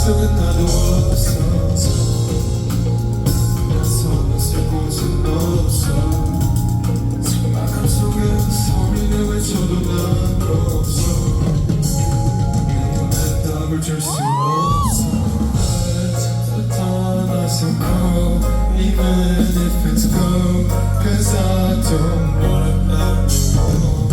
속엔 나도 없어서 내 손을 쓸 곳은 없어 막함 속에 소리를 외쳐도 난 없어 내게 내 답을 줄 수 없어 I'll 떠나서 go even if it's cold Cause I don't wanna know